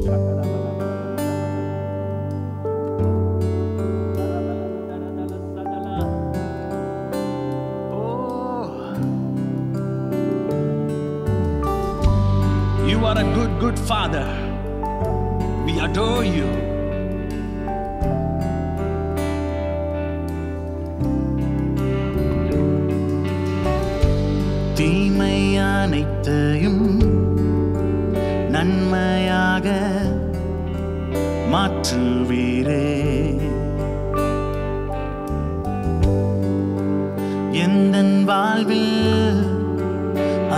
You are a good, good Father. We adore you. தீமை அனைத்தையும் நன்மையாக மாற்றுவீரே. எந்தன் வாழ்வில்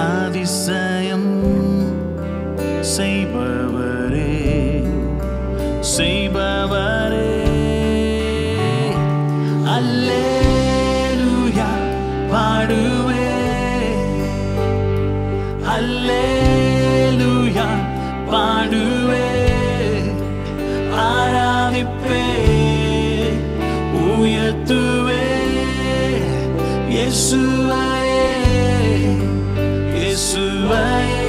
அதிசயம் செய்பவரே, செய்பவரே. அல்லேலூயா பாடுவே, அல்லேலூயா பாடுவே, ஆராதிப்பே, உயர்த்துவே இயேசுவையே, இயேசுவையே.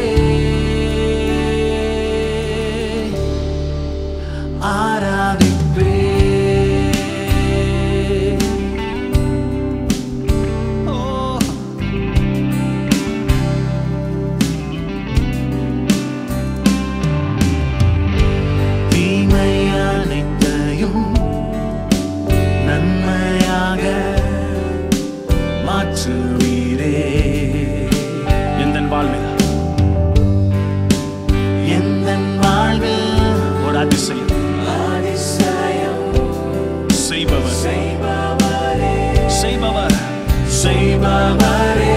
ஆராதிப்பே. தீமை அனைத்தையும் நன்மையாக மாற்றுவீரே. எந்தன் வாழ்வில், எந்தன் வாழ்வில் ஒரு அதிசயம் செய்பவர், செய்பவர், செய்பவரே.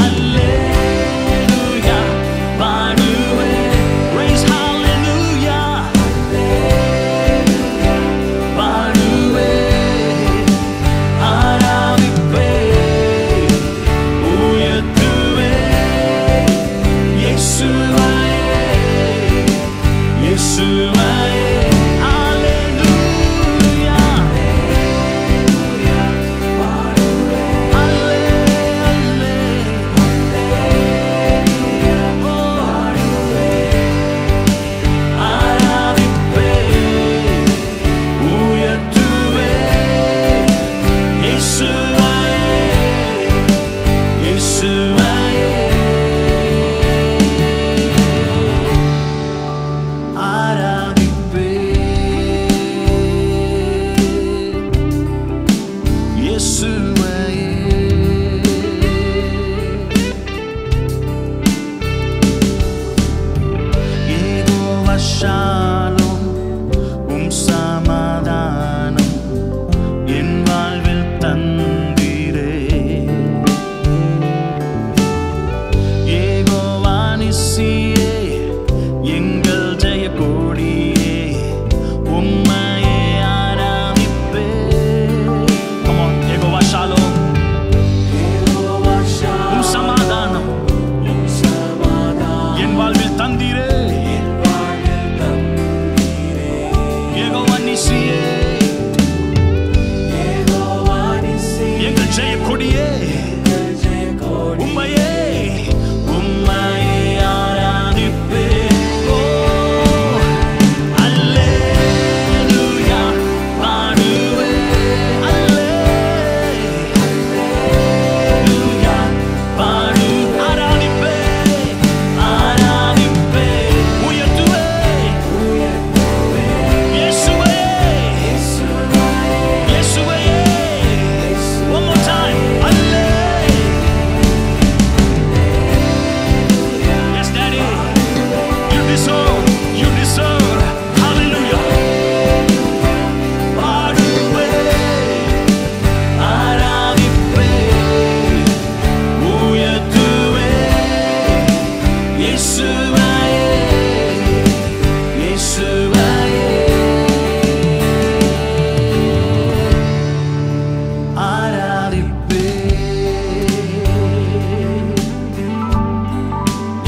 அல்லேலூயா பாடுவே, praise hallelujah, பாடுவே, ஆராதிப்பே, உயர்த்துவே இயேசுவையே, இயேசுவையே. ஷாலோம் உம் சமாதானம் என் வாழ்வில் தந்தீரே. யெகோவா நிசியே எங்கள் ஜெய கொடியே, உம்மையே ஆராதிப்பே. Come on, யெகோவா ஷாலோம், உம் சமாதானம் என் வாழ்வில் தந்தீரே. எங்கள் ஜெய கொடியே, உம்மையே, உம்மையே ஆராதிப்பே. அல்லேலூயா பாடுவே, அல்லேலூயா பாடு, ஆராதிப்பே, ஆராதிப்பே, உயர்த்துவே இயேசுவையே, இயேசுவையே. One more time. Yes, Daddy. You deserve. You deserve. Hallelujah. பாடுவே, ஆராதிப்பே, உயர்த்துவே இயேசுவையே, இயேசுவையே.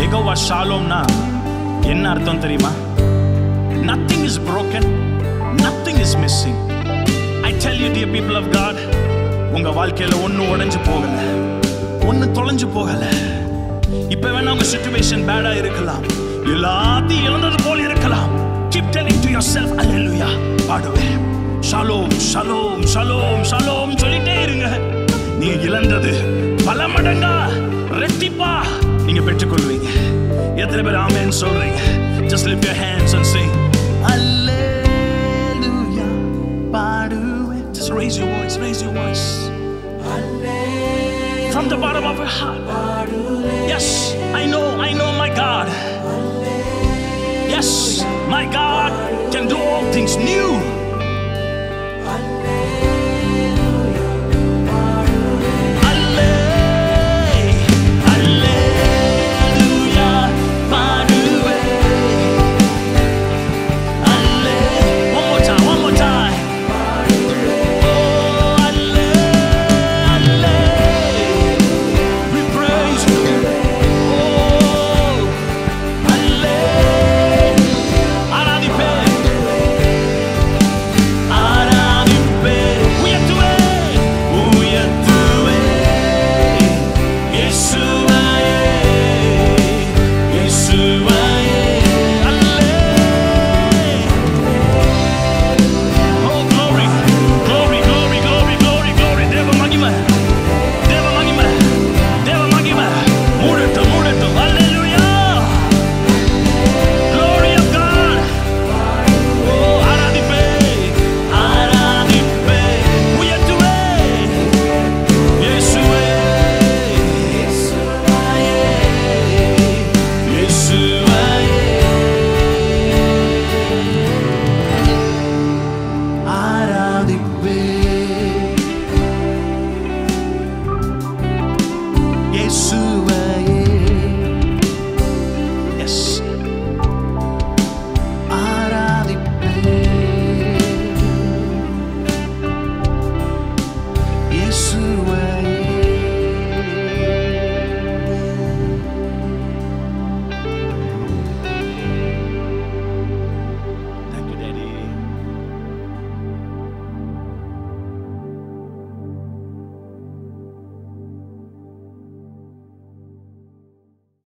யெகோவா ஷாலோம்னா என்ன அர்த்தம் தெரியுமா? Nothing is broken, nothing is missing. I tell you, dear people of God, உங்க வாழ்க்கையில ஒண்ணு உடைஞ்சு போகல, ஒண்ணு தொலைஞ்சு போகல. இப்ப வேணா உங்க சிச்சுவேஷன் பேடா இருக்கலாம், எல்லாத்தையும் இழந்தது போல் இருக்கலாம். Keep telling to yourself, hallelujah. பாடுவேன். Shalom, shalom, shalom, shalom சொல்லிட்டே இருங்க. நீ இழந்தது பல மடங்கா ரெட்டிப்பா நீங்க பெற்றுக்கொள்வீங்க. எத்தனை பேர் ஆமென் சொல்றீங்க? Just lift your hands and sing hallelujah. பாடுவேன். Just raise your voice, raise your voice. Hallelujah. From the bottom of your heart. Yes, I know my God. Yes, my God.